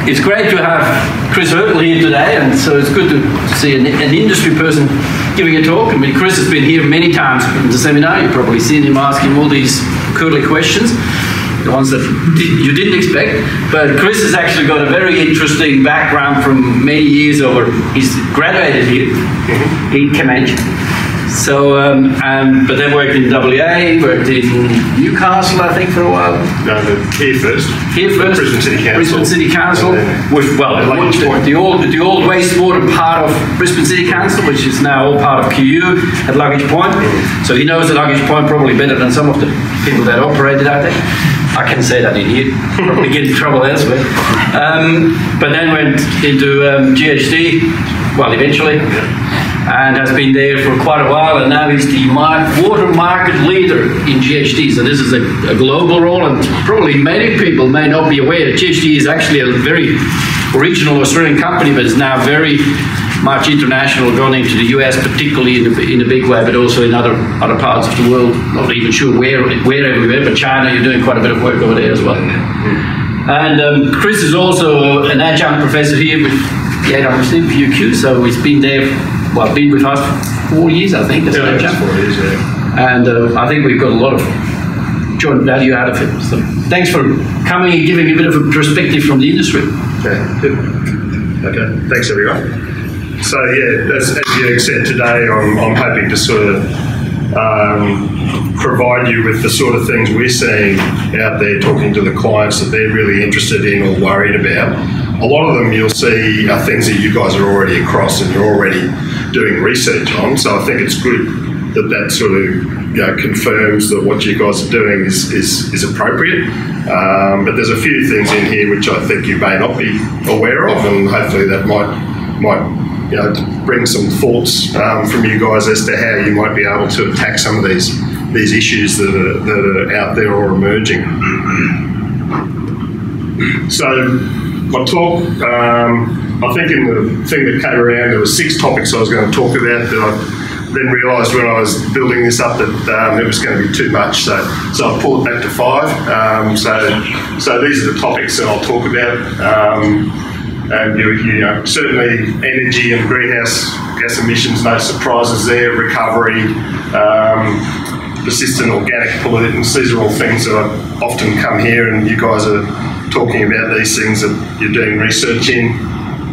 It's great to have Chris Hertle here today, and so it's good to see an industry person giving a talk. I mean, Chris has been here many times in the seminar. You've probably seen him asking all these curly questions, the ones that you didn't expect. But Chris has actually got a very interesting background from many years over. He's graduated here in Cambridge. So, but then worked in WA, worked in Newcastle, I think, for a while. No, here first. Here first. Brisbane City Council. Brisbane City Council. With, well, the old wastewater part of Brisbane City Council, which is now all part of QU at Luggage Point. So he knows the Luggage Point probably better than some of the people that operated out there. I can say that in here, probably get in trouble elsewhere. But then went into GHD, well, eventually. And has been there for quite a while, and now he's the water market leader in GHD. So this is a global role, and probably many people may not be aware that GHD is actually a very original Australian company, but is now very much international, gone into the US, particularly in a big way, but also in other parts of the world. Not even sure where everywhere, but China, you're doing quite a bit of work over there as well. And Chris is also an adjunct professor here with the AWMC, UQ, so he's been there. Well, been with us for 4 years, I think. That's 4 years, yeah. And I think we've got a lot of joint value out of it. So thanks for coming and giving a bit of a perspective from the industry. Okay, good. Okay, thanks everyone. So yeah, as you said today, I'm hoping to sort of provide you with the sort of things we're seeing out there, talking to the clients that they're really interested in or worried about. A lot of them you'll see are things that you guys are already across and you're already doing research on. So I think it's good that sort of confirms that what you guys are doing is appropriate. But there's a few things in here which I think you may not be aware of, and hopefully that might bring some thoughts from you guys as to how you might be able to attack some of these issues that are out there or emerging. So my talk, I think in the thing that came around, there were 6 topics I was going to talk about that I then realised when I was building this up that it was going to be too much. So I pulled it back to 5. So these are the topics that I'll talk about. And certainly energy and greenhouse gas emissions, no surprises there, recovery, persistent organic pollutants, these are all things that I often come here and you guys are talking about these things that you're doing research in.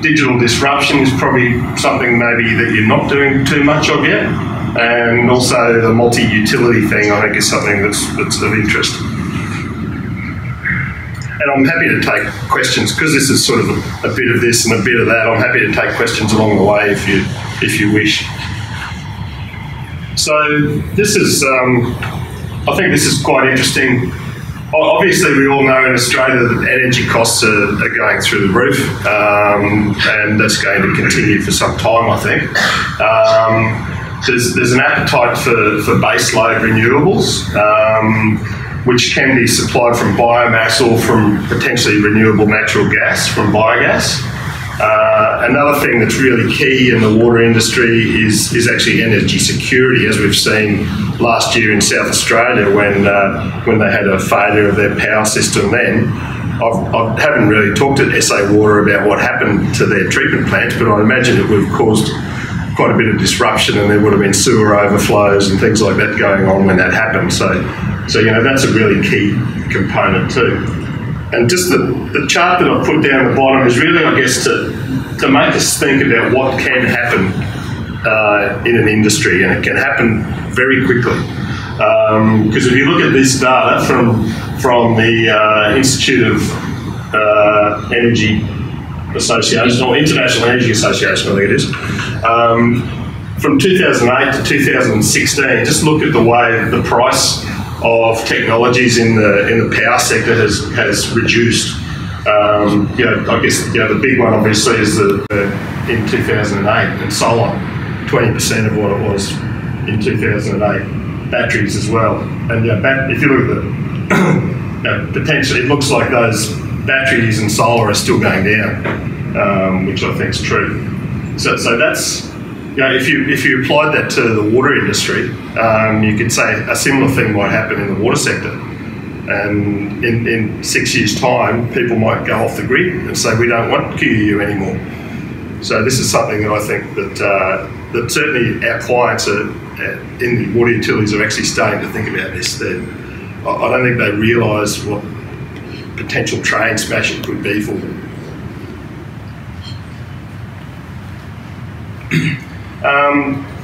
Digital disruption is probably something maybe that you're not doing too much of yet. And also the multi-utility thing I think is something that's of interest. And I'm happy to take questions because this is sort of a bit of this and a bit of that. I'm happy to take questions along the way if you wish. So this is, I think this is quite interesting. Obviously, we all know in Australia that energy costs are going through the roof, and that's going to continue for some time, I think. There's an appetite for base load renewables, which can be supplied from biomass or from potentially renewable natural gas from biogas. Another thing that's really key in the water industry is actually energy security, as we've seen last year in South Australia when they had a failure of their power system then. I haven't really talked to SA Water about what happened to their treatment plants, but I imagine it would have caused quite a bit of disruption and there would have been sewer overflows and things like that going on when that happened. So that's a really key component too. And just the chart that I've put down at the bottom is really, I guess, to make us think about what can happen in an industry, and it can happen very quickly. Because if you look at this data from the Institute of Energy Association, or International Energy Association, I think it is, from 2008 to 2016, just look at the way the price of technologies in the power sector has reduced. I guess the big one obviously is in 2008 and solar, 20% of what it was in 2008. Batteries as well, and if you look at the potentially, it looks like those batteries and solar are still going down, which I think is true. So that's. If you applied that to the water industry, you could say a similar thing might happen in the water sector. And in 6 years' time, people might go off the grid and say, we don't want QEU anymore. So this is something that I think that certainly our clients in the water utilities are actually starting to think about this. I don't think they realise what potential train smash it could be for them.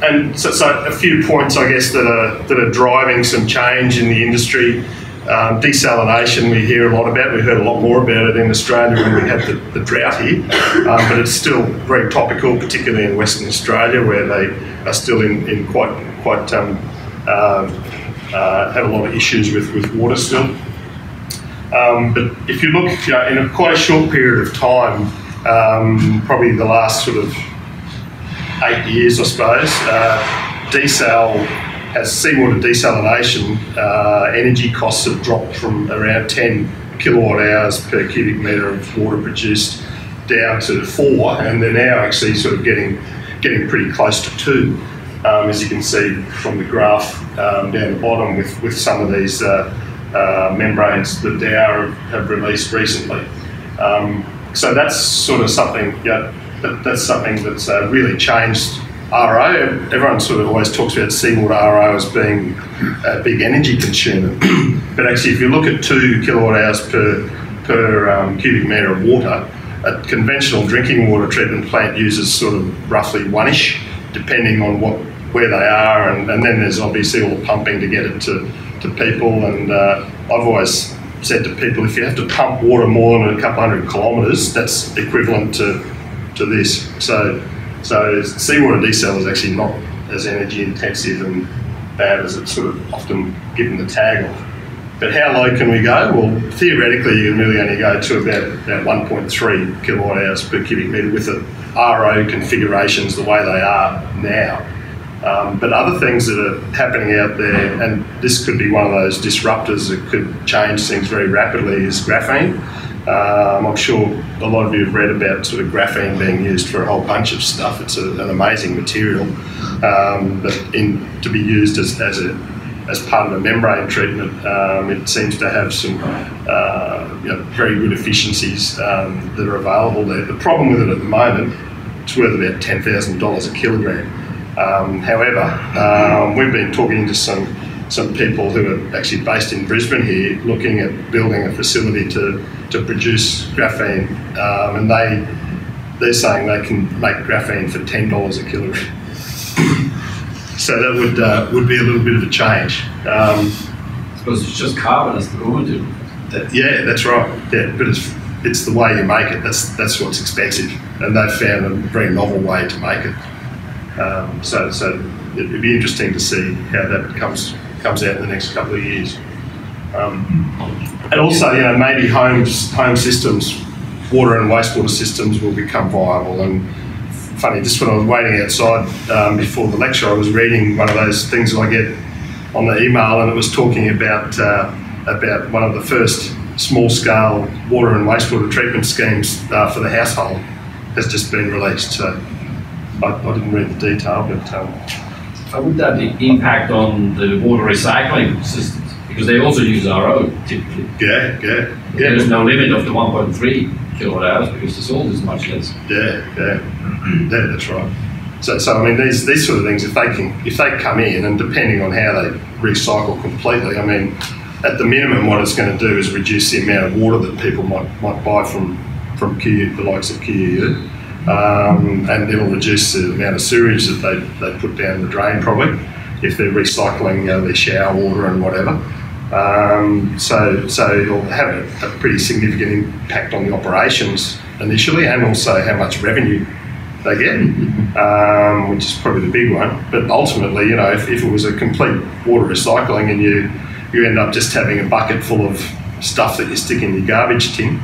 And so a few points, I guess, that are driving some change in the industry. Desalination we hear a lot about. We heard a lot more about it in Australia when we had the drought here, but it's still very topical, particularly in Western Australia, where they are still in quite have a lot of issues with water still. But if you look, in quite a short period of time, probably the last sort of 8 years, I suppose, seawater desalination, energy costs have dropped from around 10 kilowatt hours per cubic metre of water produced down to 4, and they're now actually sort of getting pretty close to 2, as you can see from the graph down the bottom with some of these membranes that Dow have released recently. So that's sort of something, that's something that's really changed RO. Everyone sort of always talks about seawater RO as being a big energy consumer, but actually if you look at 2 kilowatt hours per cubic metre of water, a conventional drinking water treatment plant uses sort of roughly 1-ish, depending on where they are, and then there's obviously all the pumping to get it to people, and I've always said to people, if you have to pump water more than a couple hundred kilometres, that's equivalent to this. So seawater desal is actually not as energy intensive and bad as it's sort of often given the tag of. But how low can we go? Well, theoretically, you can really only go to about 1.3 kilowatt hours per cubic metre with the RO configurations the way they are now. But other things that are happening out there, and this could be one of those disruptors that could change things very rapidly, is graphene. I'm sure a lot of you have read about sort of graphene being used for a whole bunch of stuff. It's an amazing material, but to be used as part of a membrane treatment, it seems to have some very good efficiencies that are available there. The problem with it at the moment, it's worth about $10,000 a kilogram. However, we've been talking to some people who are actually based in Brisbane here, looking at building a facility to produce graphene, and they're saying they can make graphene for $10 a kilogram. So that would be a little bit of a change. I suppose it's just carbon as the raw material. Yeah, that's right. Yeah, but it's the way you make it. That's what's expensive, and they've found a very novel way to make it. So it'd be interesting to see how that comes out in the next couple of years. And also, maybe home systems, water and wastewater systems will become viable. And funny, just when I was waiting outside before the lecture, I was reading one of those things that I get on the email, and it was talking about one of the first small-scale water and wastewater treatment schemes for the household has just been released. So I didn't read the detail, but... How would that impact on the water recycling systems? Because they also use RO typically. Yeah. There's no limit of the 1.3 kilowatt hours because the salt is much less. Yeah, that's right. So I mean, these sort of things, if they come in, and depending on how they recycle completely, I mean, at the minimum, what it's going to do is reduce the amount of water that people might buy from QEU, the likes of QEU. And it'll reduce the amount of sewage that they put down the drain, probably, if they're recycling their shower water and whatever. So it'll have a pretty significant impact on the operations initially, and also how much revenue they get, which is probably the big one. But ultimately, if it was a complete water recycling and you end up just having a bucket full of stuff that you stick in your garbage tin,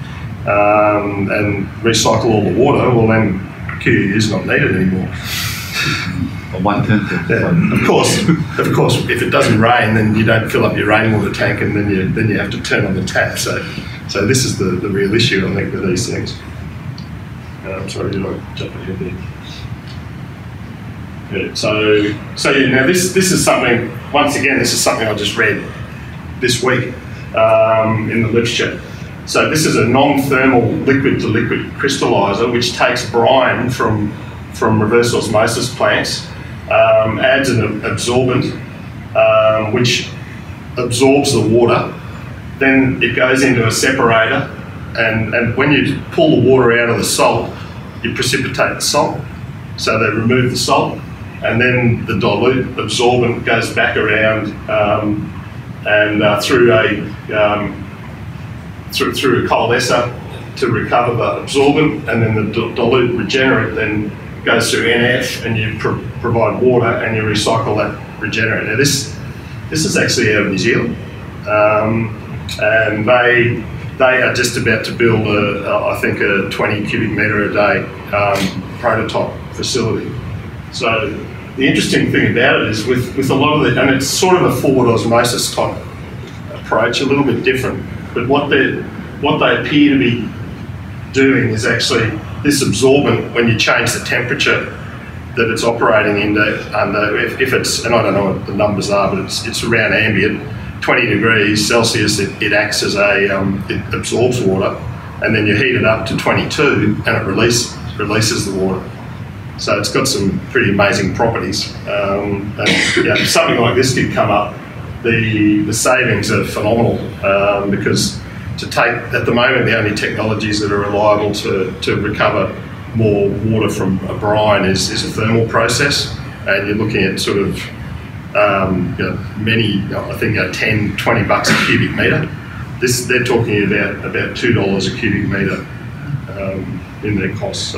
and recycle all the water, well then QEU is not needed anymore. Of course, if it doesn't rain, then you don't fill up your rainwater tank, and then you have to turn on the tap. So this is the real issue, I think, with these things. I'm sorry, did I jump ahead there? Yeah, so now this is something. Once again, this is something I just read this week. in the literature. So this is a non-thermal liquid-to-liquid crystalliser which takes brine from reverse osmosis plants, adds an absorbent which absorbs the water, then it goes into a separator, and when you pull the water out of the salt, you precipitate the salt. So they remove the salt, and then the dilute absorbent goes back around through a coalescer to recover the absorbent, and then the dilute regenerate then goes through NF, and you provide water and you recycle that regenerate. Now this is actually out of New Zealand, and they are just about to build I think a 20 cubic metre a day prototype facility. So the interesting thing about it is with a lot of the, and it's sort of a forward osmosis type approach, a little bit different, but what they appear to be doing is actually this absorbent, when you change the temperature that it's operating under, if it's, and I don't know what the numbers are, but it's around ambient, 20 degrees Celsius, it acts as it absorbs water, and then you heat it up to 22 and it releases the water. So it's got some pretty amazing properties. And, something like this could come up, the savings are phenomenal, because to take, at the moment, the only technologies that are reliable to recover more water from a brine is a thermal process, and you're looking at sort of many, I think 10, 20 bucks a cubic metre. They're talking about $2 a cubic metre in their costs.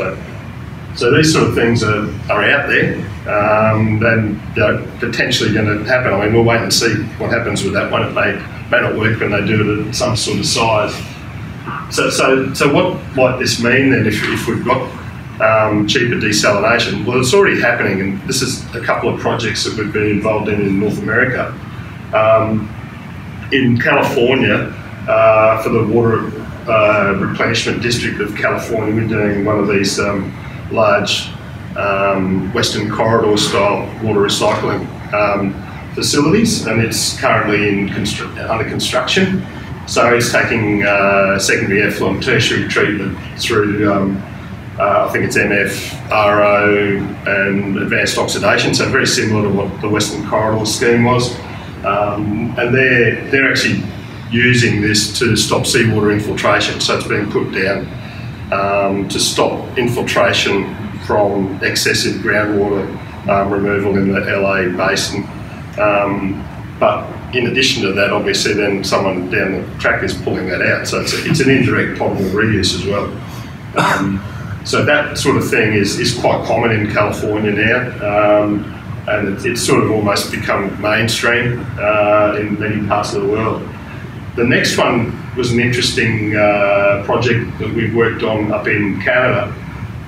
So these sort of things are out there, and potentially going to happen. I mean, we'll wait and see what happens with that one. It may not work when they do it at some sort of size. So what might this mean then if we've got cheaper desalination? Well, it's already happening, and this is a couple of projects that we've been involved in North America. In California, for the water replenishment district of California, we're doing one of these large Western corridor style water recycling facilities, and it's currently under construction. So it's taking secondary effluent, tertiary treatment through I think it's MF, RO and advanced oxidation, so very similar to what the Western Corridor scheme was. And they're actually using this to stop seawater infiltration, so it's being put down to stop infiltration from excessive groundwater removal in the LA basin. But in addition to that, obviously then someone down the track is pulling that out, so it's an indirect potable reuse as well. So that sort of thing is quite common in California now, and it's sort of almost become mainstream in many parts of the world. The next one was an interesting project that we've worked on up in Canada,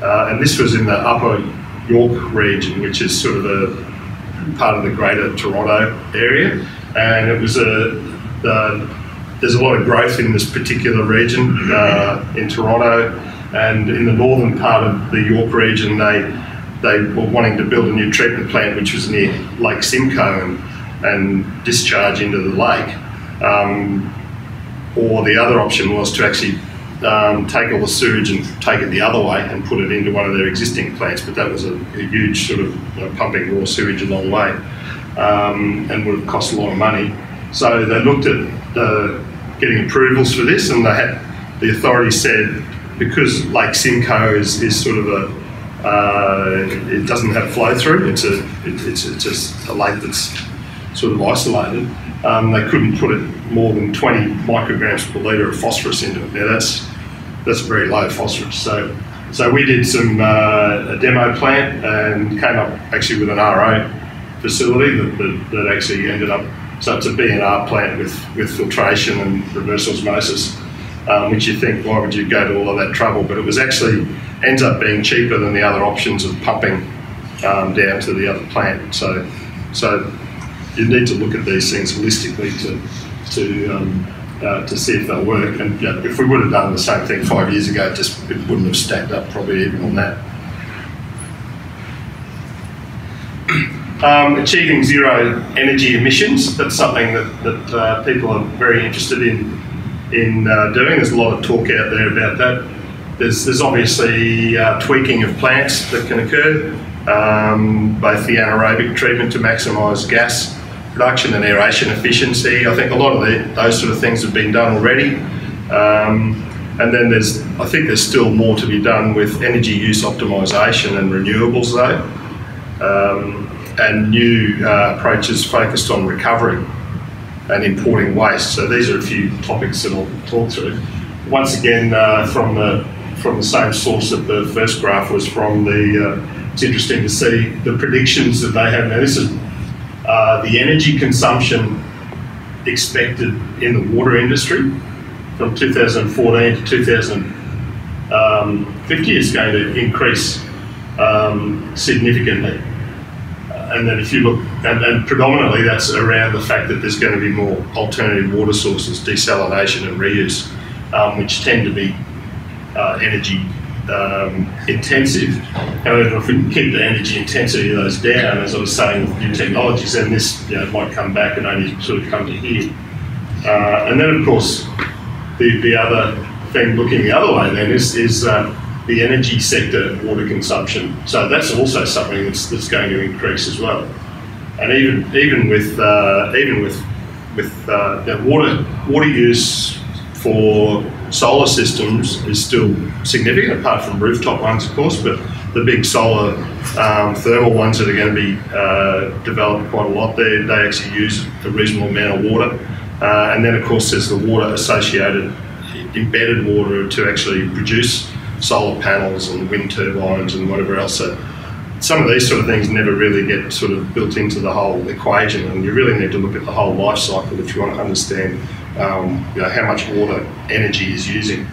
and this was in the Upper York region, which is sort of a part of the Greater Toronto area, and it was there's a lot of growth in this particular region in Toronto. And in the northern part of the York region, they were wanting to build a new treatment plant which was near Lake Simcoe and discharge into the lake. Or the other option was to actually take all the sewage and take it the other way and put it into one of their existing plants, but that was a huge sort of pumping raw sewage a long way and would have cost a lot of money. So they looked at getting approvals for this, and the authorities said, because Lake Simcoe is sort of it doesn't have flow through. It's just a lake that's sort of isolated. They couldn't put it more than 20 micrograms per litre of phosphorus into it. Now that's very low phosphorus. So we did a demo plant and came up actually with an RO facility that actually ended up. So it's a B&R plant with filtration and reverse osmosis. Which you think, why would you go to all of that trouble? But it was actually ends up being cheaper than the other options of pumping down to the other plant. So you need to look at these things holistically to see if they'll work. And if we would have done the same thing 5 years ago, it wouldn't have stacked up probably even on that. Achieving zero energy emissions, that's something that people are very interested in doing. There's a lot of talk out there about that. There's obviously tweaking of plants that can occur, both the anaerobic treatment to maximise gas production and aeration efficiency. I think a lot of those sort of things have been done already. And then I think there's still more to be done with energy use optimisation and renewables though. And new approaches focused on recovery and importing waste. So these are a few topics that I'll talk through. Once again, from the same source that the first graph was from, it's interesting to see the predictions that they have. Now this is the energy consumption expected in the water industry from 2014 to 2050 is going to increase significantly. And then if you look, and predominantly that's around the fact that there's going to be more alternative water sources, desalination and reuse, which tend to be energy intensive. However, if we can keep the energy intensity of those down, as I was saying with new technologies, then this might come back and only sort of come to here. And then of course, the other thing looking the other way then is the energy sector water consumption. So that's also something that's going to increase as well. And even with water use for solar systems is still significant, apart from rooftop ones, of course, but the big solar thermal ones that are going to be developed quite a lot, they actually use a reasonable amount of water. And then, of course, there's the water associated, embedded water to actually produce solar panels and wind turbines and whatever else. So some of these sort of things never really get sort of built into the whole equation, and you really need to look at the whole life cycle if you want to understand how much water energy is using.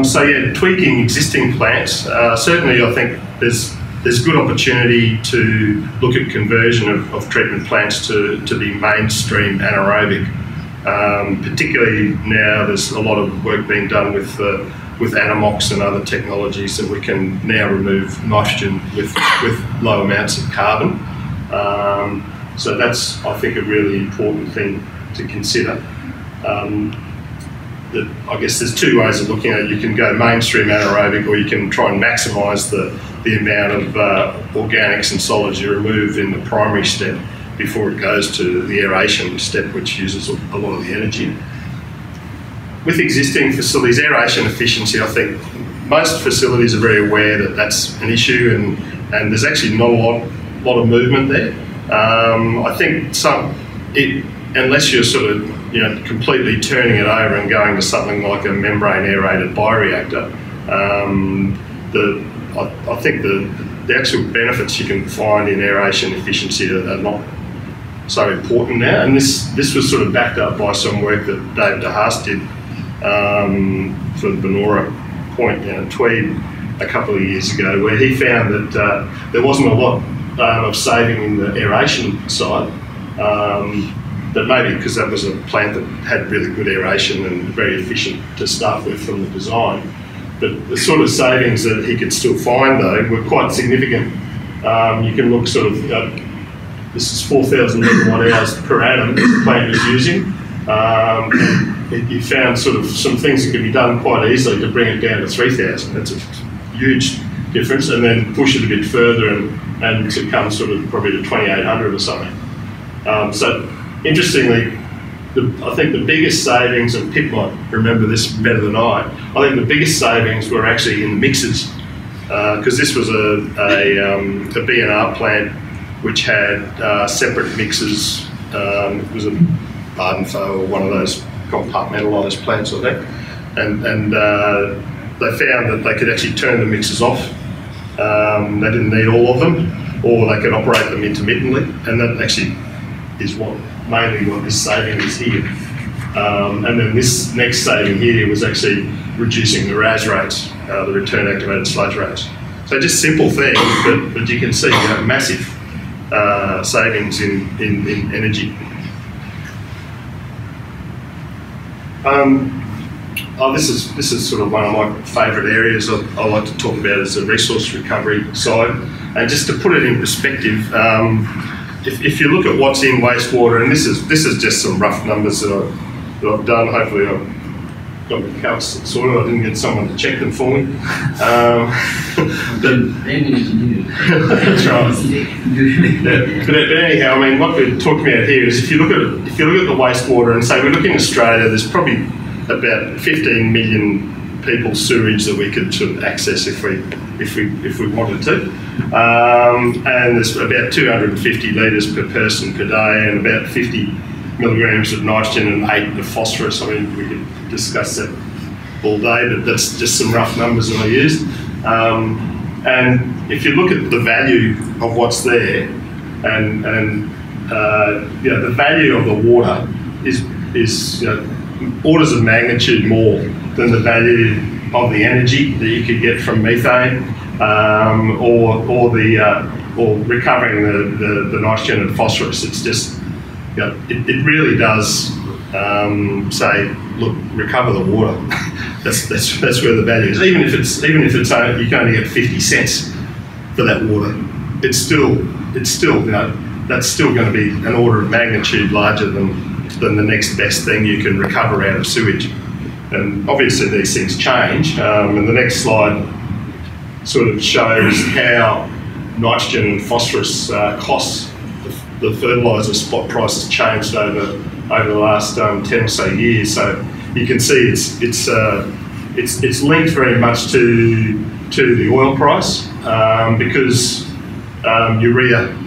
So yeah, tweaking existing plants. Certainly I think there's good opportunity to look at conversion of treatment plants to be mainstream anaerobic. Particularly now there's a lot of work being done with Animox and other technologies that we can now remove nitrogen with low amounts of carbon. So that's, I think, a really important thing to consider. I guess there's two ways of looking at it. You can go mainstream anaerobic, or you can try and maximise the amount of organics and solids you remove in the primary step before it goes to the aeration step, which uses a lot of the energy. With existing facilities, aeration efficiency, I think most facilities are very aware that that's an issue, and there's actually not a lot of movement there. I think unless you're sort of completely turning it over and going to something like a membrane aerated bioreactor, I think the actual benefits you can find in aeration efficiency are not so important now. And this was sort of backed up by some work that Dave DeHaas did for the Benora Point down at Tweed a couple of years ago, where he found that there wasn't a lot of saving in the aeration side. That maybe because that was a plant that had really good aeration and very efficient to start with from the design. But the sort of savings that he could still find, though, were quite significant. You can look sort of, this is 4,000 megawatt hours per annum the plant was using. And you found sort of some things that could be done quite easily to bring it down to 3,000. That's a huge difference. And then push it a bit further and to come sort of probably to 2,800 or something. So interestingly, I think the biggest savings, and Pip might remember this better than I think the biggest savings were actually in the mixers, because this was a B&R plant which had separate mixers. It was a Bardenfo or one of those compartmentalised plants, I think, and they found that they could actually turn the mixers off. They didn't need all of them, or they could operate them intermittently, and that actually is mainly what this saving is here. And then this next saving here was actually reducing the RAS rates, the return activated sludge rates. So just simple things, but you can see massive savings in energy. this is sort of one of my favourite areas I like to talk about is the resource recovery side. And just to put it in perspective, if you look at what's in wastewater, and this is just some rough numbers that I've done. Hopefully I've got the calcs sorted. I didn't get someone to check them for me. That's right. But anyhow, I mean, what we're talking about here is if you look at the wastewater and say we look in Australia, there's probably about 15 million people's sewage that we could sort of access if we wanted to, and there's about 250 litres per person per day, and about 50 milligrams of nitrogen and 8 of phosphorus. I mean, we could discuss that all day, but that's just some rough numbers that I used. And if you look at the value of what's there, and the value of the water is orders of magnitude more than the value of the energy that you could get from methane, or recovering the nitrogen and phosphorus. It's just, it really does say, look, recover the water. that's where the value is. Even if it's only, you can only get 50 cents for that water, it's still that's still going to be an order of magnitude larger than the next best thing you can recover out of sewage. And obviously these things change, and the next slide sort of shows how nitrogen and phosphorus costs. The fertiliser spot price has changed over the last 10 or so years. So you can see it's linked very much to the oil price, because urea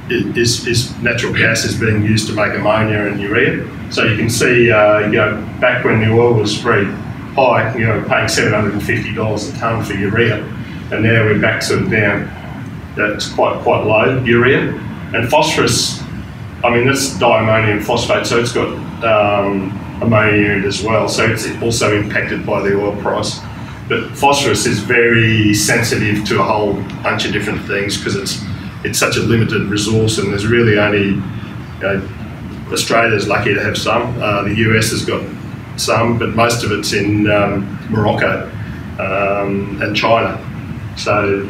is natural gas is being used to make ammonia and urea. So you can see, back when the oil was very high, paying $750 a tonne for urea, and now we're back sort of down. That's quite low urea, and phosphorus. I mean, that's diammonium phosphate, so it's got ammonia in it as well. So it's also impacted by the oil price. But phosphorus is very sensitive to a whole bunch of different things because it's such a limited resource, and there's really only, Australia's lucky to have some. The US has got some, but most of it's in Morocco and China. So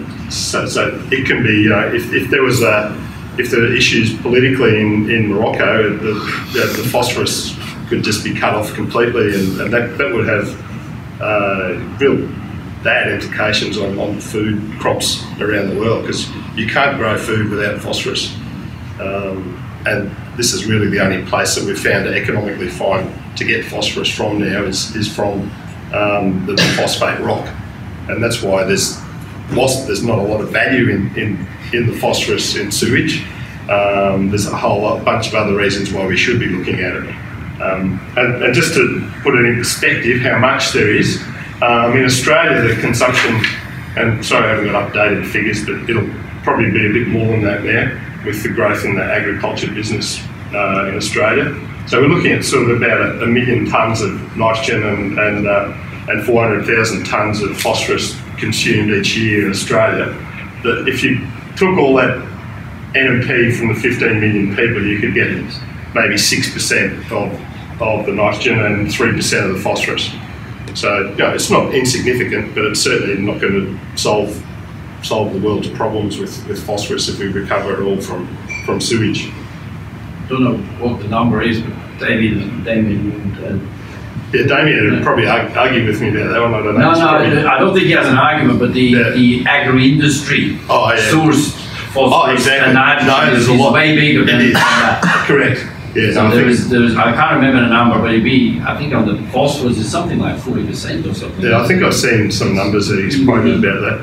it can be, if there are issues politically in Morocco, the phosphorus could just be cut off completely, and that would have real bad implications on food crops around the world, because you can't grow food without phosphorus. And this is really the only place that we've found to economically find to get phosphorus from now is from the phosphate rock. And that's why there's not a lot of value in the phosphorus in sewage. There's a bunch of other reasons why we should be looking at it. And just to put it in perspective how much there is, in Australia the consumption, and sorry I haven't got updated figures, but it'll probably be a bit more than that now with the growth in the agriculture business in Australia. So we're looking at sort of about 1 million tonnes of nitrogen and 400,000 tonnes of phosphorus consumed each year in Australia. That if you took all that NMP from the 15 million people, you could get maybe 6% of the nitrogen and 3% of the phosphorus. So it's not insignificant, but it's certainly not going to solve the world's problems with phosphorus if we recover it all from sewage. I don't know what the number is, but Damien would probably argue with me about that one. I don't know. No, I don't think he has an argument, but the agri-industry source phosphorus and nitrogen is way bigger than that. Correct. Yeah, so I can't remember the number, but I think on the phosphorus is something like 40% or something. Yeah, I think I've seen some numbers that he's quoted about that.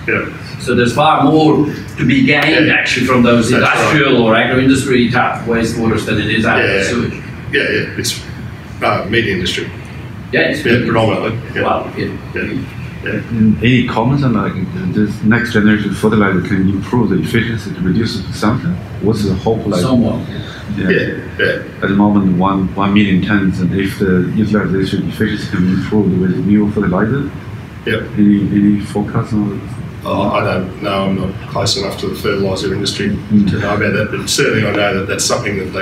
Yeah. So there's far more to be gained actually from those industrial or agro-industry type wastewaters than it is out of the sewage. Yeah, it's meat industry. Yeah, it's predominantly. Yeah. Wow. Yeah. Any comments on this next generation fertilizer can improve the efficiency to reduce the consumption? What's the hope like? Somewhat. Yeah. At the moment, 1 million tons, and if the utilization efficiency can improve with new fertilizer, any forecast on it? I don't know. I'm not close enough to the fertiliser industry to know about that, but certainly I know that that's something that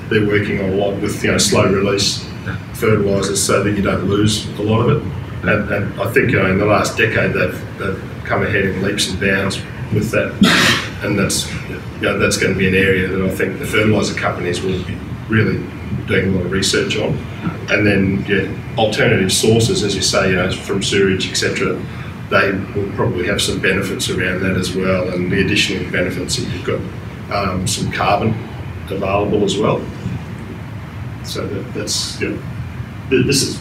they're working on a lot with slow release fertilisers so that you don't lose a lot of it. And I think in the last decade they've come ahead in leaps and bounds with that, and that's going to be an area that I think the fertiliser companies will be really doing a lot of research on. And then alternative sources, as you say, from sewage, etc. They will probably have some benefits around that as well, and the additional benefits that you've got some carbon available as well. So that's this is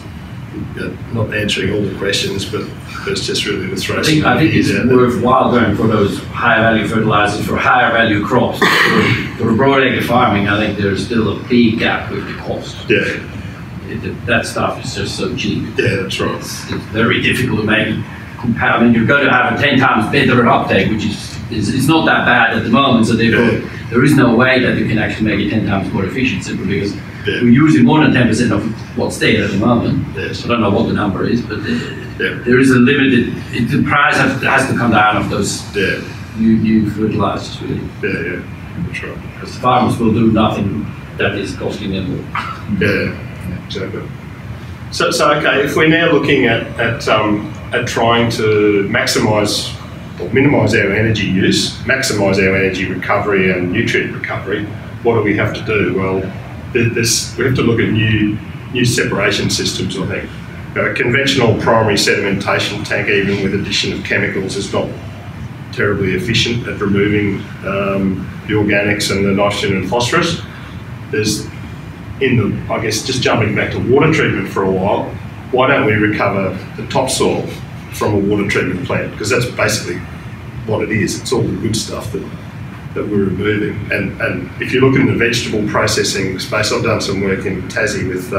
not answering all the questions, but it's just really to throw some ideas out there. I think it's worthwhile going for those higher value fertilisers for higher value crops. For broadacre farming, I think there's still a big gap with the cost. Yeah. That stuff is just so cheap. Yeah, that's right. It's very difficult to make compare. I mean, you've got to have a 10 times better uptake, which is not that bad at the moment. So therefore, there is no way that you can actually make it 10 times more efficient, simply because we're using more than 10% of what's there at the moment. Yes. I don't know what the number is, but there is a limited. The price has to come down of those new fertilizers, really. Yeah, that's right. Because farmers will do nothing that is costing them more. Yeah, exactly. So okay, if we're now looking at trying to maximise or minimise our energy use, maximise our energy recovery and nutrient recovery, what do we have to do? Well, we have to look at new separation systems, I think. A conventional primary sedimentation tank, even with addition of chemicals, is not terribly efficient at removing the organics and the nitrogen and phosphorus. I guess just jumping back to water treatment for a while, why don't we recover the topsoil from a water treatment plant? Because that's basically what it is. It's all the good stuff that we're removing. And if you look in the vegetable processing space, I've done some work in Tassie with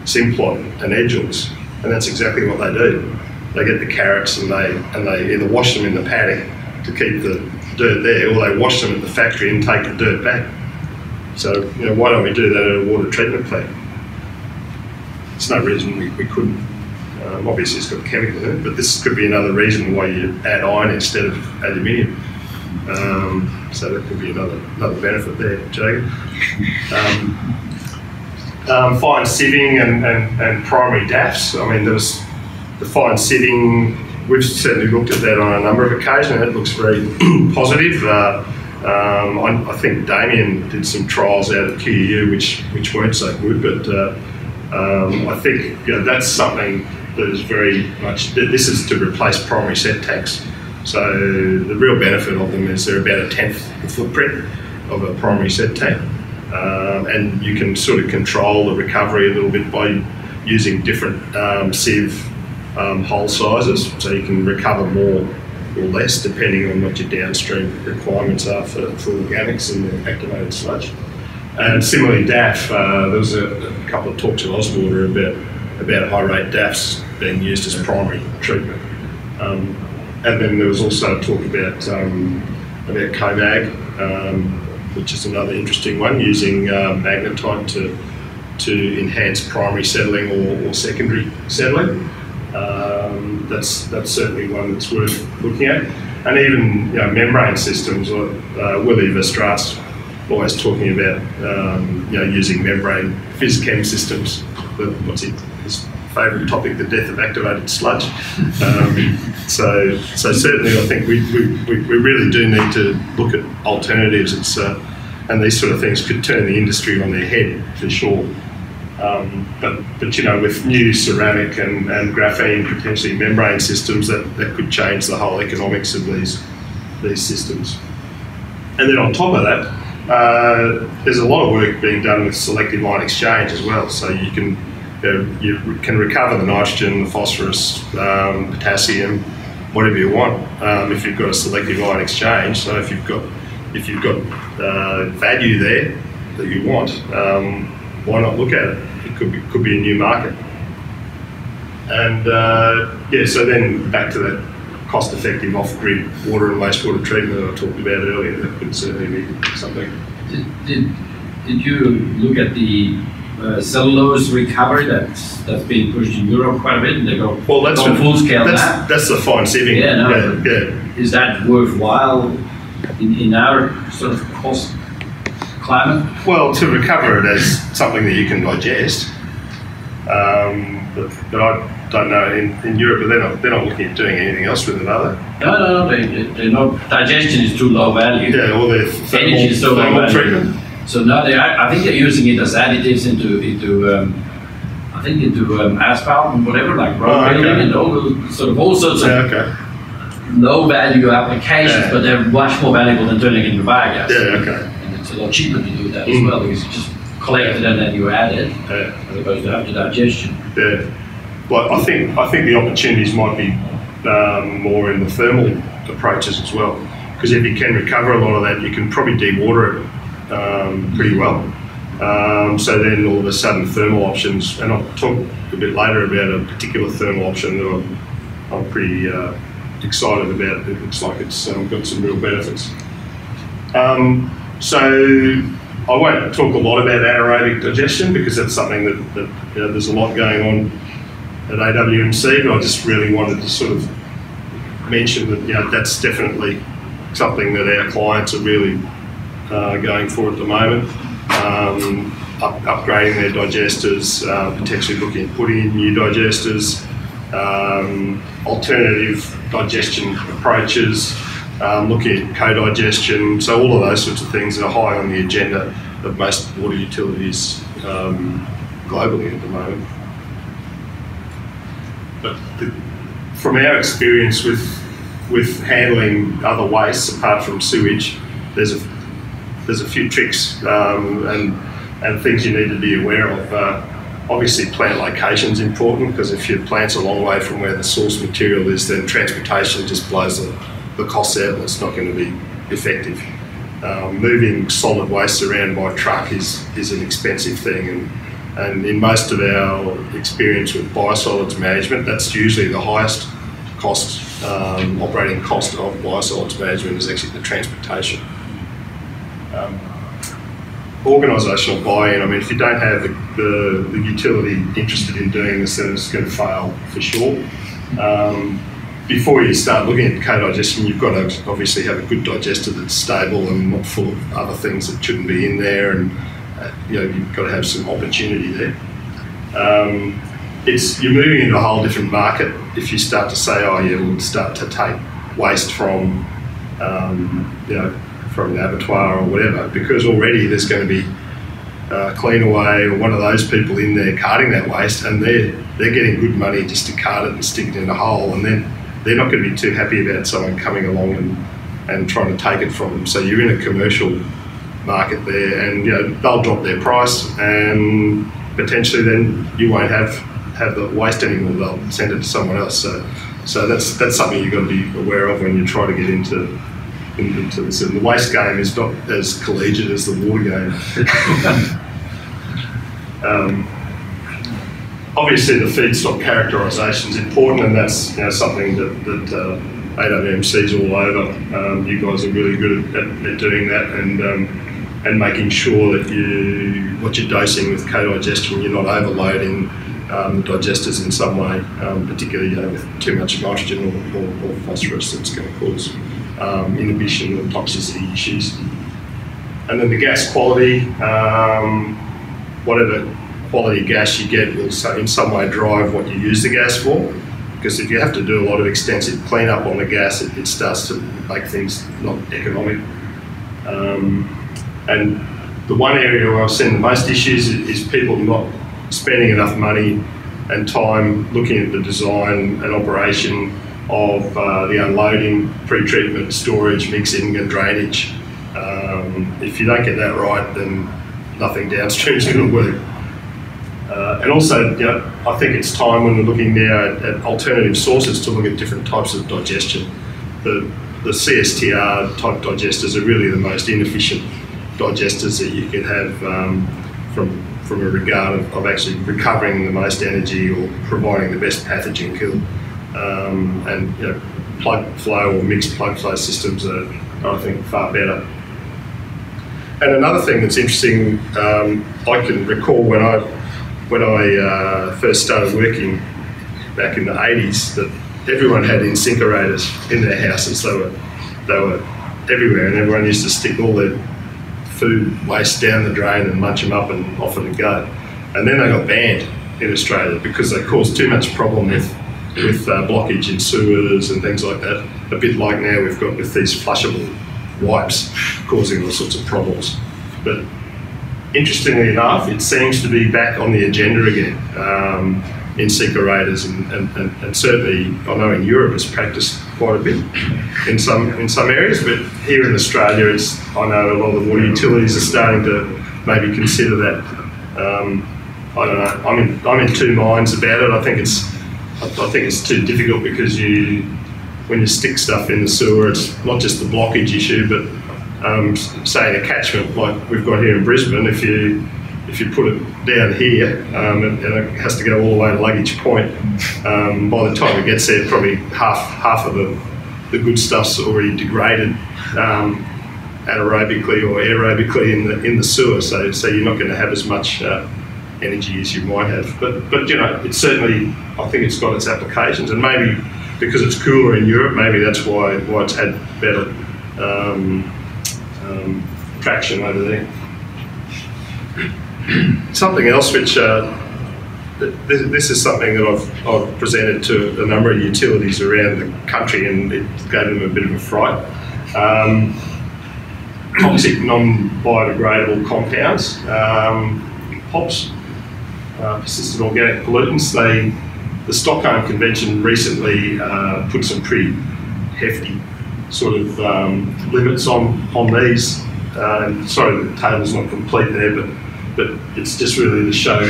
Simplot and Edgels, and that's exactly what they do. They get the carrots and they either wash them in the paddock to keep the dirt there, or they wash them at the factory and take the dirt back. So, why don't we do that at a water treatment plant? There's no reason we couldn't. Obviously, it's got chemical in it, but this could be another reason why you add iron instead of aluminium. So that could be another benefit there, Jacob. Fine sieving and primary DAFs. I mean, there was the fine sieving. We've certainly looked at that on a number of occasions. It looks very positive. I think Damien did some trials out at QU which weren't so good, but I think that's something that is very much. This is to replace primary set tanks. So the real benefit of them is they're about 1/10 the footprint of a primary set tank, and you can sort of control the recovery a little bit by using different sieve hole sizes, so you can recover more or less depending on what your downstream requirements are for organics and the activated sludge. And similarly, DAF, there was a couple of talks at Oswater about high rate DAFs being used as primary treatment. And then there was also a talk about COMAG, which is another interesting one, using magnetite to enhance primary settling or secondary settling. That's certainly one that's worth looking at. And even membrane systems. Willie Verstraet's always talking about using membrane phys-chem systems. What's his favourite topic? The death of activated sludge. So certainly I think we really do need to look at alternatives. And these sort of things could turn the industry on their head for sure. But with new ceramic and graphene, potentially membrane systems, that could change the whole economics of these systems. And then on top of that, there's a lot of work being done with selective ion exchange as well. So you can recover the nitrogen, the phosphorus, potassium, whatever you want, if you've got a selective ion exchange. So if you've got value there that you want, why not look at it? It could be a new market. And so then back to that cost-effective off-grid water and wastewater treatment that I talked about earlier. That could certainly be something. Did you look at the cellulose recovery that's being pushed in Europe quite a bit? And they go on full scale now. That's the fine sieving. Yeah. Is that worthwhile in our sort of cost climate? Well, to recover it as something that you can digest, But I don't know, in Europe, they're not looking at doing anything else with it, are they? No, they're not. Digestion is too low value. Yeah, all their energy is so low value. Treatment. So now I think they're using it as additives into asphalt and whatever, like road building and all sorts of low value applications, but they're much more valuable than turning it into biogas. Yeah, okay. And it's a lot cheaper to do that as well, because you just collect it and then you add it, as opposed to after digestion. Yeah. Well, I think the opportunities might be more in the thermal approaches as well, because if you can recover a lot of that, you can probably dewater it pretty well. So then all of a sudden thermal options, and I'll talk a bit later about a particular thermal option that I'm pretty excited about. It looks like it's got some real benefits. So I won't talk a lot about anaerobic digestion, because that's something that there's a lot going on at AWMC, but I just really wanted to sort of mention that that's definitely something that our clients are really going for at the moment. Upgrading their digesters, potentially looking at putting in new digesters, alternative digestion approaches, looking at co-digestion. So all of those sorts of things are high on the agenda of most water utilities globally at the moment. But from our experience with handling other wastes apart from sewage, there's a few tricks and things you need to be aware of. Obviously, plant location is important, because if your plant's a long way from where the source material is, then transportation just blows the costs out, and it's not going to be effective. Moving solid waste around by truck is an expensive thing, and in most of our experience with biosolids management, that's usually the highest cost, operating cost of biosolids management is actually the transportation. Organisational buy-in, I mean, if you don't have the utility interested in doing this, then it's going to fail for sure. Before you start looking at co-digestion, you've got to obviously have a good digester that's stable and not full of other things that shouldn't be in there, and you've got to have some opportunity there. You're moving into a whole different market if you start to say, we'll start to take waste from from an abattoir or whatever, because already there's going to be Cleanaway or one of those people in there carting that waste, and they're getting good money just to cart it and stick it in a hole, and then they're not going to be too happy about someone coming along and trying to take it from them. So you're in a commercial market there, and they'll drop their price, and potentially then you won't have the waste anymore. They'll send it to someone else. So that's something you've got to be aware of when you try to get into this. And the waste game is not as collegiate as the water game. Obviously, the feedstock characterisation is important, and that's something that AWMC is all over. You guys are really good at doing that, and making sure that what you're dosing with co-digestion, you're not overloading the digesters in some way, particularly with too much nitrogen or phosphorus that's going to cause inhibition or toxicity issues. And then the gas quality, whatever quality gas you get will in some way drive what you use the gas for, because if you have to do a lot of extensive cleanup on the gas, it starts to make things not economic. And the one area where I've seen the most issues is people not spending enough money and time looking at the design and operation of the unloading, pre-treatment, storage, mixing and drainage. If you don't get that right, then nothing downstream is going to work. And also, I think it's time when we're looking now at alternative sources to look at different types of digestion. The CSTR type digesters are really the most inefficient digesters that you can have from a regard of actually recovering the most energy or providing the best pathogen kill. And plug flow or mixed plug flow systems are, I think, far better. And another thing that's interesting, I can recall when I first started working back in the 80s, that everyone had incinerators in their houses. They were everywhere, and everyone used to stick all their food waste down the drain and munch them up and off it and go. And then they got banned in Australia because they cause too much problem with blockage in sewers and things like that. A bit like now we've got with these flushable wipes causing all sorts of problems. But interestingly enough, it seems to be back on the agenda again in separators, and certainly I know in Europe it's practiced quite a bit in some areas, but here in Australia, I know a lot of the water utilities are starting to maybe consider that. I don't know. I'm in two minds about it. I think it's too difficult because when you stick stuff in the sewer, it's not just the blockage issue, but say in a catchment like we've got here in Brisbane, if you put it down here and it has to go all the way to Luggage Point, by the time it gets there, probably half of the good stuff's already degraded anaerobically or aerobically in the sewer. So you're not going to have as much energy as you might have. But you know, it's certainly, I think it's got its applications, and maybe because it's cooler in Europe, maybe that's why it's had better traction over there. Something else which this is something that I've presented to a number of utilities around the country, and it gave them a bit of a fright. Toxic non-biodegradable compounds, POPs, persistent organic pollutants. The Stockholm Convention recently put some pretty hefty sort of limits on these. Sorry, the table's not complete there, but it's just really to show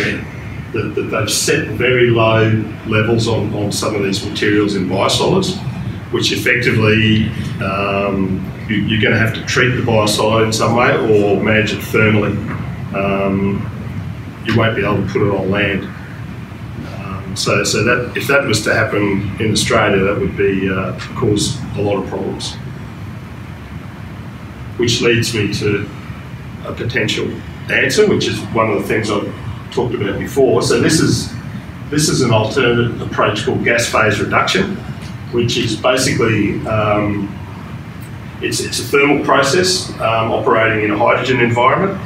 that they've set very low levels on some of these materials in biosolids, which effectively you're going to have to treat the biosolid in some way or manage it thermally. You won't be able to put it on land. So that if that was to happen in Australia, that would be cause a lot of problems. Which leads me to a potential answer, which is one of the things I've talked about before. So this is an alternative approach called gas phase reduction, which is basically it's a thermal process operating in a hydrogen environment.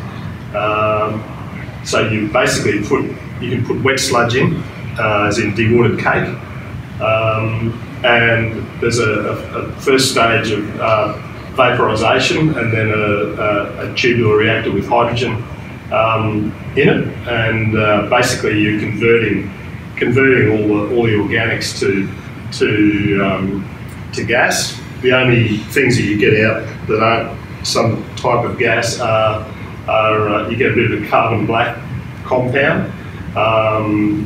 So you basically can put wet sludge in, as in dewatered cake, and there's a first stage of vaporisation, and then a tubular reactor with hydrogen in it, and basically you're converting all the organics to gas. The only things that you get out that aren't some type of gas are you get a bit of a carbon black compound.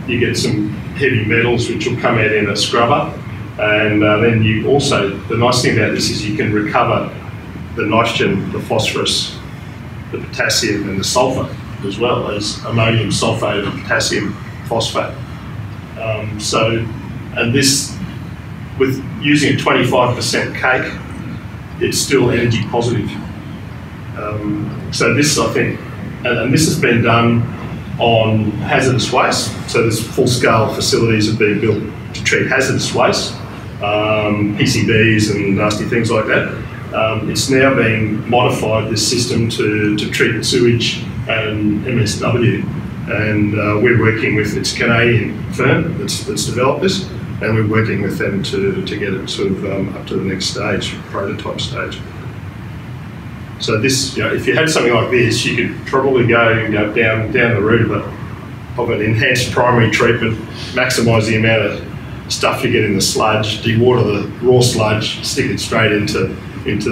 You get some heavy metals which will come out in a scrubber, and then you also, the nice thing about this is you can recover the nitrogen, the phosphorus, the potassium and the sulphur as well as ammonium sulphate and potassium phosphate. And this, with using a 25% cake, it's still energy positive. So this, I think, and this has been done on hazardous waste. So there's full-scale facilities have been built to treat hazardous waste, PCBs and nasty things like that. It's now being modified, this system, to treat sewage and MSW. And we're working with, it's a Canadian firm that's developed this, and we're working with them to get it sort of up to the next stage, prototype stage. So this, you know, if you had something like this, you could probably go down the route of an enhanced primary treatment, maximise the amount of stuff you get in the sludge, dewater the raw sludge, stick it straight into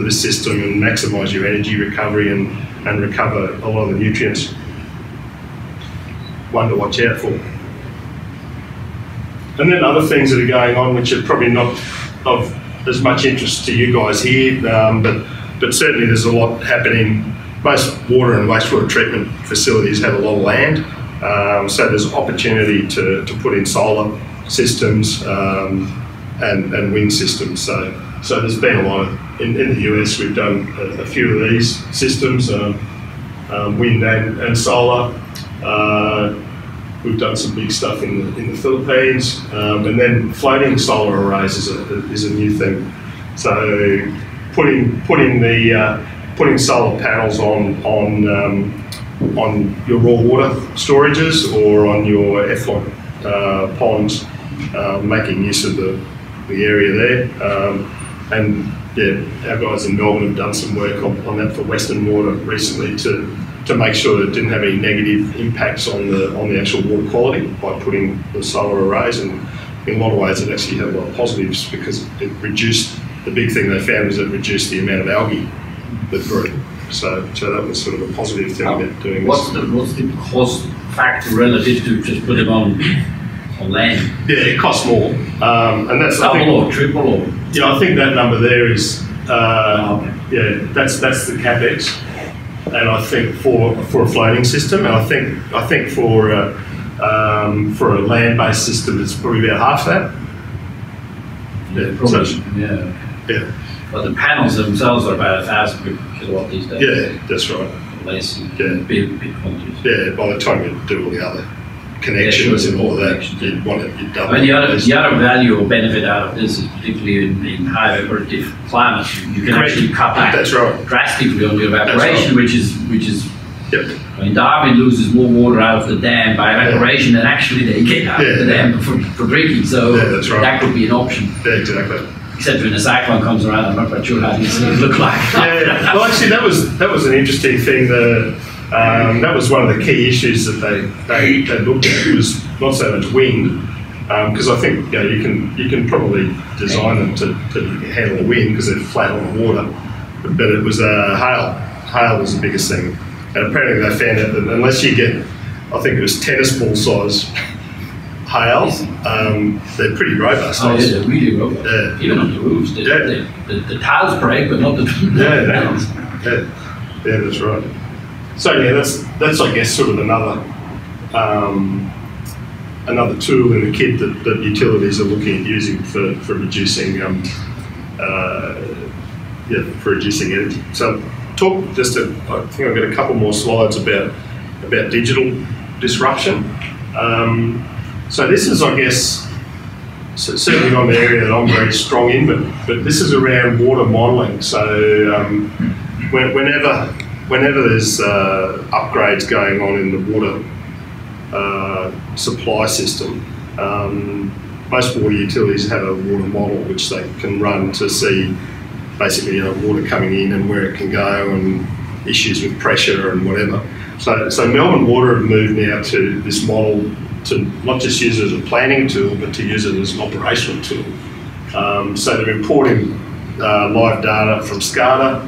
this system, and maximise your energy recovery and recover a lot of the nutrients. One to watch out for. And then other things that are going on, which are probably not of as much interest to you guys here, but certainly there's a lot happening. Most water and wastewater treatment facilities have a lot of land, so there's opportunity to put in solar systems and wind systems. So there's been a lot of, in the US we've done a few of these systems, wind and solar. We've done some big stuff in the Philippines, and then floating solar arrays is a new thing. So putting solar panels on your raw water storages or on your effluent ponds, making use of the area there. And yeah, our guys in Melbourne have done some work on that for Western Water recently to make sure that it didn't have any negative impacts on the actual water quality by putting the solar arrays. And in a lot of ways, it actually had a lot of positives because it reduced. The big thing they found was it reduced the amount of algae that grew. So that was sort of a positive thing about doing this. What's the cost factor relative to just put them on land? Yeah, it costs more, and that's double or triple or. Yeah, I think that number there is. Yeah, that's the capex, and I think for a floating system, and I think for a land-based system, it's probably about half that. Yeah, probably. Yeah. But the panels themselves are about 1,000 per kilowatt these days. Yeah, that's right. Less. Yeah. Big quantities. Yeah, by the time you do all the other connections and all of that, you'd want it, you'd double. I mean, the other value or benefit out of this is particularly in high evaporative climates, you can actually cut back drastically on the evaporation, which is. Yep. I mean, Darwin loses more water out of the dam by evaporation than actually they get out of the dam for drinking. So that could be an option. Yeah, exactly. Except when a cyclone comes around, I'm not quite sure how these things look like. Yeah. Well, actually, that was an interesting thing. That was one of the key issues that they looked at. It was not so much wind, because I think you can probably design them to handle the wind because they're flat on the water. But it was hail. Hail was the biggest thing, and apparently they found out that unless you get, I think it was tennis ball size hail, they're pretty robust. Oh yeah, they're really robust. Yeah. Even on the roofs, the tiles break, but not the panels. Yeah, that's right. So yeah, that's I guess sort of another tool in the kit that utilities are looking at using for reducing for reducing energy. So I think I've got a couple more slides about digital disruption. So this is, I guess, certainly not an area that I'm very strong in, but this is around water modelling. So whenever there's upgrades going on in the water supply system, most water utilities have a water model which they can run to see basically water coming in and where it can go and issues with pressure and whatever. So Melbourne Water have moved now to this model to not just use it as a planning tool, but to use it as an operational tool. So they're importing live data from SCADA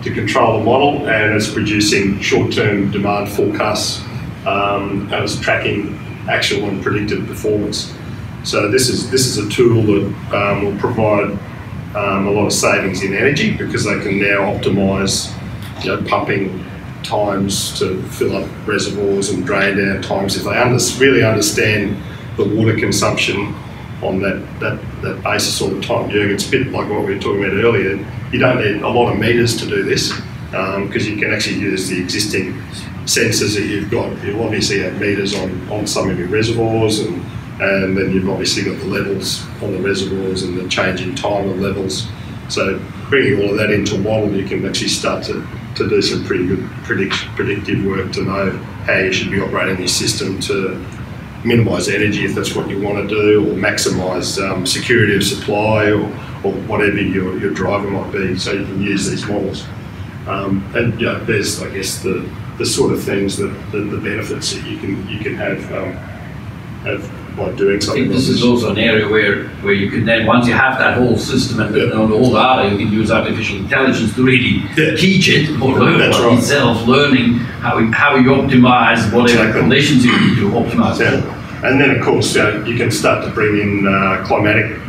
to control the model, and it's producing short-term demand forecasts and it's tracking actual and predicted performance. So this is a tool that will provide a lot of savings in energy because they can now optimise pumping times to fill up reservoirs and drain down times if they really understand the water consumption on that basis all the time. It's a bit like what we were talking about earlier. You don't need a lot of meters to do this because you can actually use the existing sensors that you've got. You obviously have meters on some of your reservoirs and then you've obviously got the levels on the reservoirs and the change in time of levels. So bringing all of that into a model, you can actually start to do some pretty good predictive work to know how you should be operating your system to minimise energy if that's what you want to do, or maximise security of supply, or whatever your driver might be. So you can use these models, and there's I guess the sort of things that the benefits that you can have by doing something. I think this is also an area where you can then, once you have that whole system and the whole data, you can use artificial intelligence to really teach it or learn itself, learning how you optimize whatever conditions you need to optimize for. And then of course you can start to bring in climatic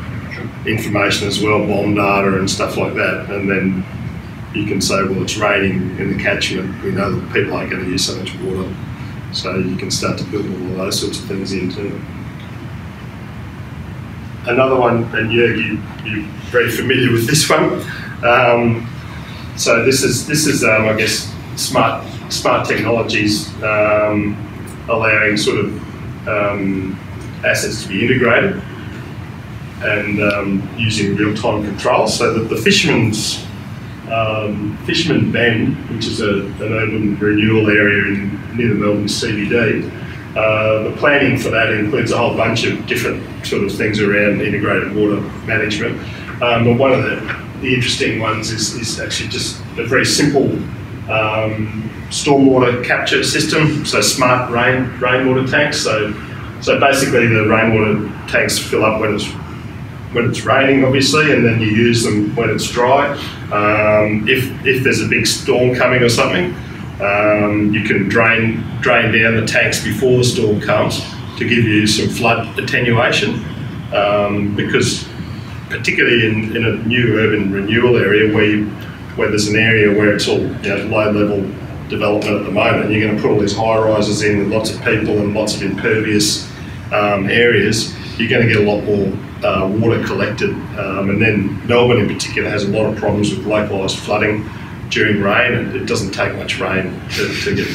information as well, bomb data and stuff like that, and then you can say, well, it's raining in the catchment, we know that people aren't going to use so much water, so you can start to build all of those sorts of things into. Another one, and you're very familiar with this one. So this is I guess smart technologies allowing sort of assets to be integrated and using real-time control. So that the Fisherman's Bend, which is an urban renewal area near the Melbourne CBD, The planning for that includes a whole bunch of different sort of things around integrated water management. But one of the interesting ones is actually just a very simple stormwater capture system, so smart rainwater tanks. So basically the rainwater tanks fill up when it's raining, obviously, and then you use them when it's dry. If there's a big storm coming or something, you can drain down the tanks before the storm comes to give you some flood attenuation, because particularly in a new urban renewal area where there's an area where it's all low level development at the moment, you're going to put all these high rises in with lots of people and lots of impervious areas, you're going to get a lot more water collected, and then Melbourne in particular has a lot of problems with localised flooding during rain, and it doesn't take much rain to get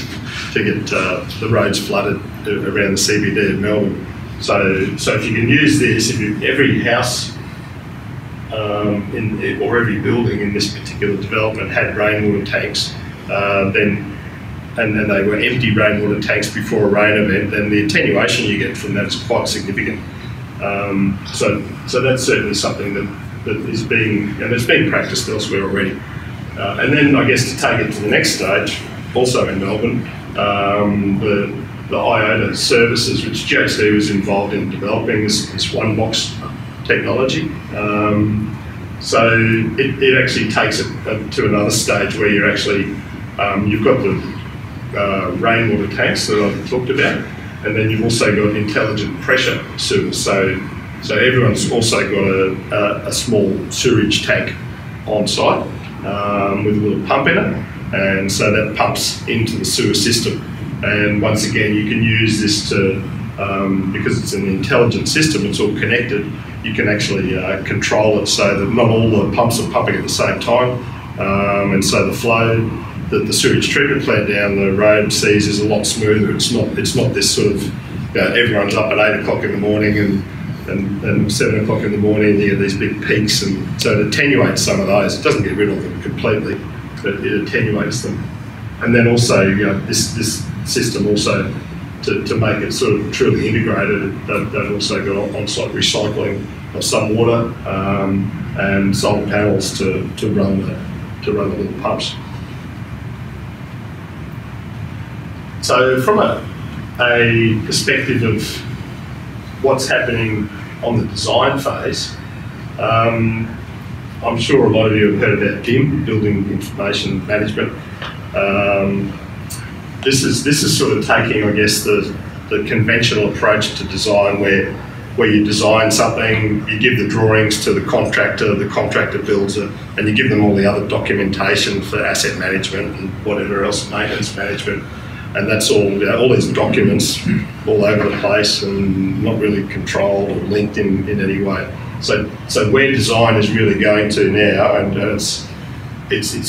the roads flooded around the CBD of Melbourne. So if you can use this, every house or every building in this particular development had rainwater tanks, and they were empty rainwater tanks before a rain event, then the attenuation you get from that is quite significant. So that's certainly something that is it's being practiced elsewhere already. And then I guess to take it to the next stage, also in Melbourne, the IOTA services, which GHD was involved in developing this one box technology. So it actually takes it to another stage where you're actually, you've got the rainwater tanks that I've talked about, and then you've also got intelligent pressure sewers. So everyone's also got a small sewerage tank on site with a little pump in it, and so that pumps into the sewer system. And once again, you can use this to, because it's an intelligent system, it's all connected, you can actually control it so that not all the pumps are pumping at the same time, and so the flow that the sewage treatment plant down the road sees is a lot smoother. It's not this sort of, everyone's up at 8 o'clock in the morning and 7 o'clock in the morning you get these big peaks, and so it attenuates some of those. It doesn't get rid of them completely, but it attenuates them. And then also, this system also, to make it sort of truly integrated, they've also got on-site recycling of some water and solar panels to run the little pumps. So from a perspective of what's happening on the design phase, I'm sure a lot of you have heard about BIM, Building Information Management. This is sort of taking, I guess, the conventional approach to design where you design something, you give the drawings to the contractor builds it, and you give them all the other documentation for asset management and whatever else, maintenance management. And that's all these documents all over the place and not really controlled or linked in any way. So where design is really going to now, and it's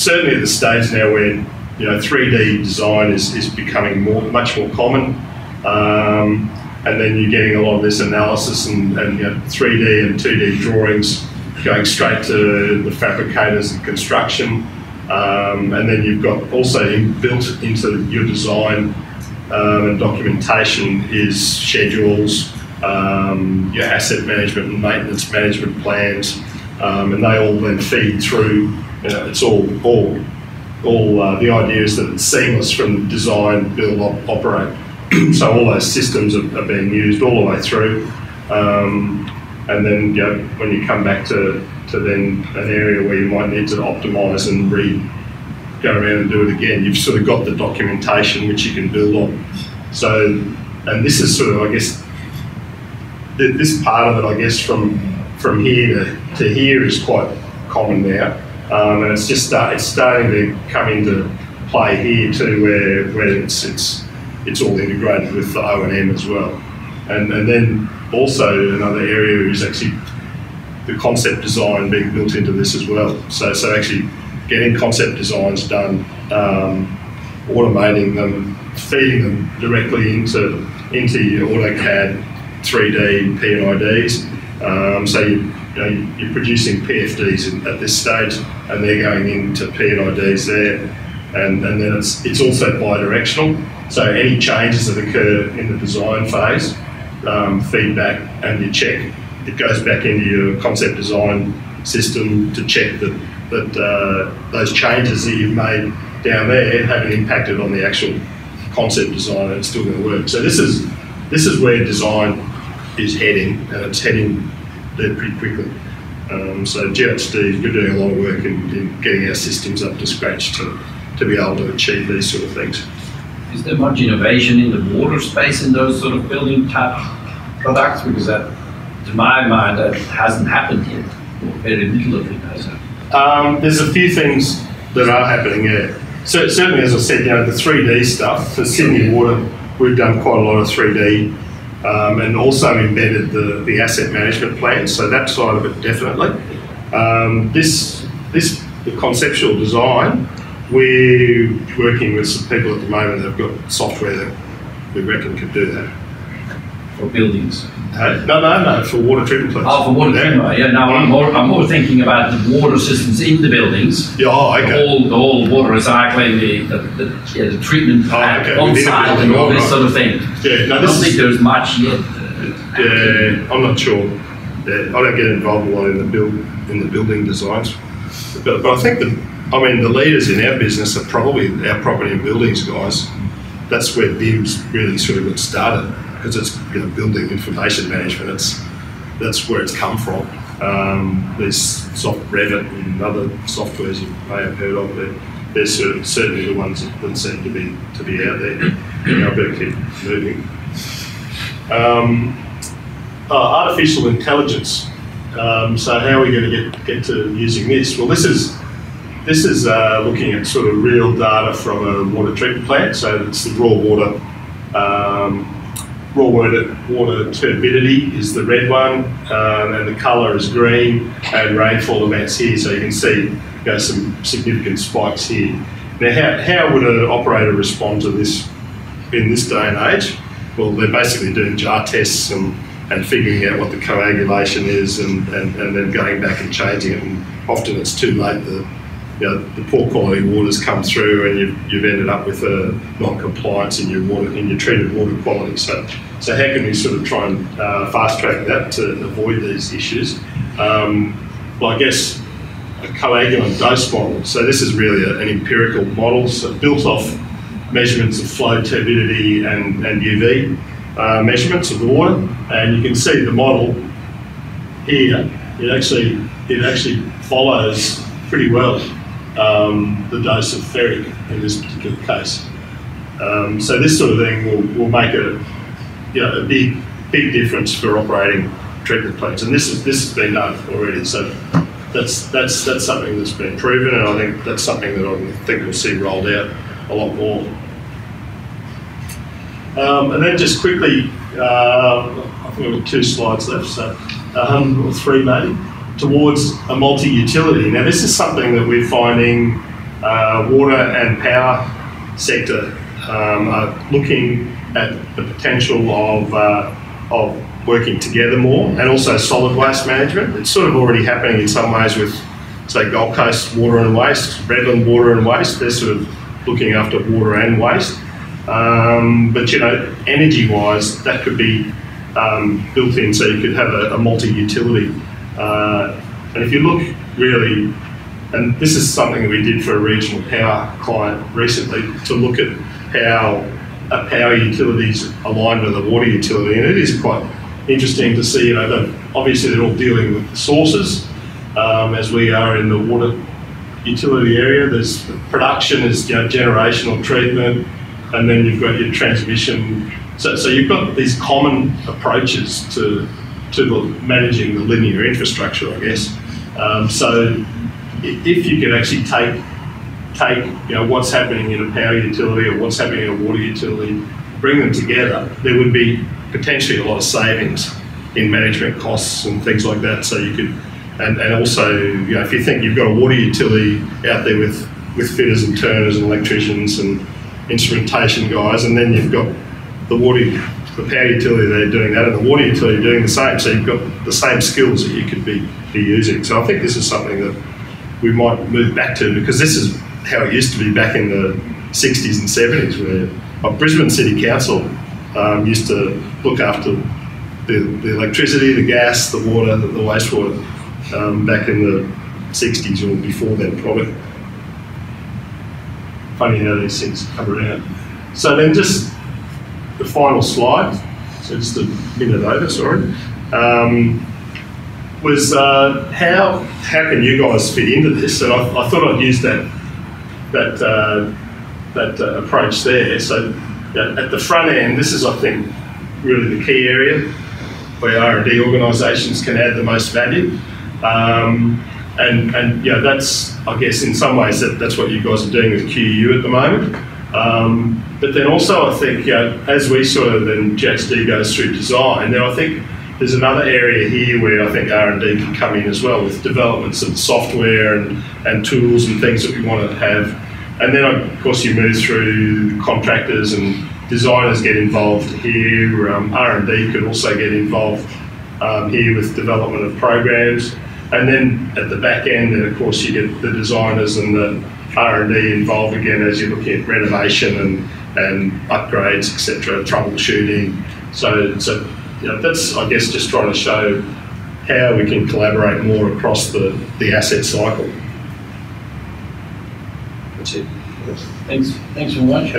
certainly at the stage now where 3D design is becoming much more common, and then you're getting a lot of this analysis and 3D and 2D drawings going straight to the fabricators and construction. And then you've got also built into your design and documentation is schedules, your asset management and maintenance management plans, and they all then feed through. It's all the idea is that it's seamless from design, build, operate. So all those systems are being used all the way through, and then when you come back to then an area where you might need to optimise and go around and do it again, you've sort of got the documentation which you can build on. So, and this is sort of, I guess, this part of it, I guess, from here to here is quite common now, and it's just it's starting to come into play here too, where it's all integrated with the O&M as well, and then also another area is actually the concept design being built into this as well. So actually getting concept designs done, automating them, feeding them directly into your AutoCAD 3D P&IDs. So you're producing PFDs at this stage, and they're going into P&IDs there, and then it's also bi-directional. So any changes that occur in the design phase, feedback, and you check. It goes back into your concept design system to check that those changes that you've made down there haven't impacted on the actual concept design, and it's still going to work. So this is where design is heading, and it's heading there pretty quickly. So GHD, we're doing a lot of work in getting our systems up to scratch to be able to achieve these sort of things. Is there much innovation in the water space in those sort of building type products? Because that, to my mind, that hasn't happened yet, or very little of it has happened. There's a few things that are happening, yeah. So certainly, as I said, the 3D stuff, for Sydney Water, we've done quite a lot of 3D and also embedded the asset management plan, so that side of it definitely. The conceptual design, we're working with some people at the moment that have got software that we reckon could do that. For buildings? No, for water treatment plants. Oh, for water treatment, yeah. No, I'm more thinking about the water systems in the buildings. Yeah, oh, okay. The whole water recycling, the treatment plant on site and all this sort of thing. Yeah, no, I don't think there's much yet. Yeah, I'm not sure. Yeah, I don't get involved a lot in the building designs, but I think the leaders in our business are probably our property and buildings guys. That's where BIM's really sort of got started, because it's building information management. That's where it's come from. There's soft Revit and other softwares you may have heard of. They're certainly the ones that seem to be out there. I better keep moving. Artificial intelligence. So how are we going to get to using this? Well, this is looking at sort of real data from a water treatment plant. So it's the raw water turbidity is the red one, and the colour is green, and rainfall amounts here. So you can see some significant spikes here. Now, how would an operator respond to this in this day and age? Well, they're basically doing jar tests and figuring out what the coagulation is, and then going back and changing it. And often it's too late. The poor quality water's come through, and you've ended up with a non-compliance in your treated water quality. So how can we sort of try and fast track that to avoid these issues? Well, I guess a coagulant dose model. So this is really an empirical model, so built off measurements of flow turbidity and UV measurements of the water, and you can see the model here. It actually follows pretty well the dose of ferric in this particular case. So this sort of thing will make a big difference for operating treatment plants, and this has been done already. So that's something that's been proven, and I think that's something that I think we'll see rolled out a lot more. And then just quickly, I think we've got 2 slides left, so or 3 maybe, towards a multi-utility. Now this is something that we're finding water and power sector are looking at the potential of working together more, and also solid waste management. It's sort of already happening in some ways with, say, Gold Coast Water and Waste, Redland Water and Waste. They're sort of looking after water and waste. But energy-wise, that could be built in, so you could have a multi-utility. And if you look really, and this is something that we did for a regional power client recently, to look at how a power utilities aligned with a water utility, and it is quite interesting to see. Obviously they're all dealing with the sources, as we are in the water utility area. There's production, is generational treatment, and then you've got your transmission. So you've got these common approaches to managing the linear infrastructure, I guess. So if you could actually take what's happening in a power utility or what's happening in a water utility, bring them together, there would be potentially a lot of savings in management costs and things like that. So you could, and also, if you think you've got a water utility out there with fitters and turners and electricians and instrumentation guys, and then you've got the power utility, they're doing that, and the water utility doing the same. So you've got the same skills that you could be using. So I think this is something that we might move back to, because this is how it used to be back in the 60s and 70s, where Brisbane City Council used to look after the electricity, the gas, the water, the wastewater back in the 60s or before then, probably. Funny how these things come around. So then just the final slide, so just a minute over, sorry, was how can you guys fit into this? And I thought I'd use that approach there. So at the front end, this is, I think, really the key area where R&D organisations can add the most value. And that's, I guess, in some ways that's what you guys are doing with QU at the moment. But then also, I think, as we sort of then JXD goes through design, then I think there's another area here where I think R&D can come in as well with developments of software and tools and things that we want to have. And then, of course, you move through contractors and designers get involved here. R&D could also get involved here with development of programs. And then at the back end, then of course you get the designers and the R&D involved again as you're looking at renovation and upgrades, etc., troubleshooting. So that's, I guess, just trying to show how we can collaborate more across the asset cycle. That's it. Thanks very much.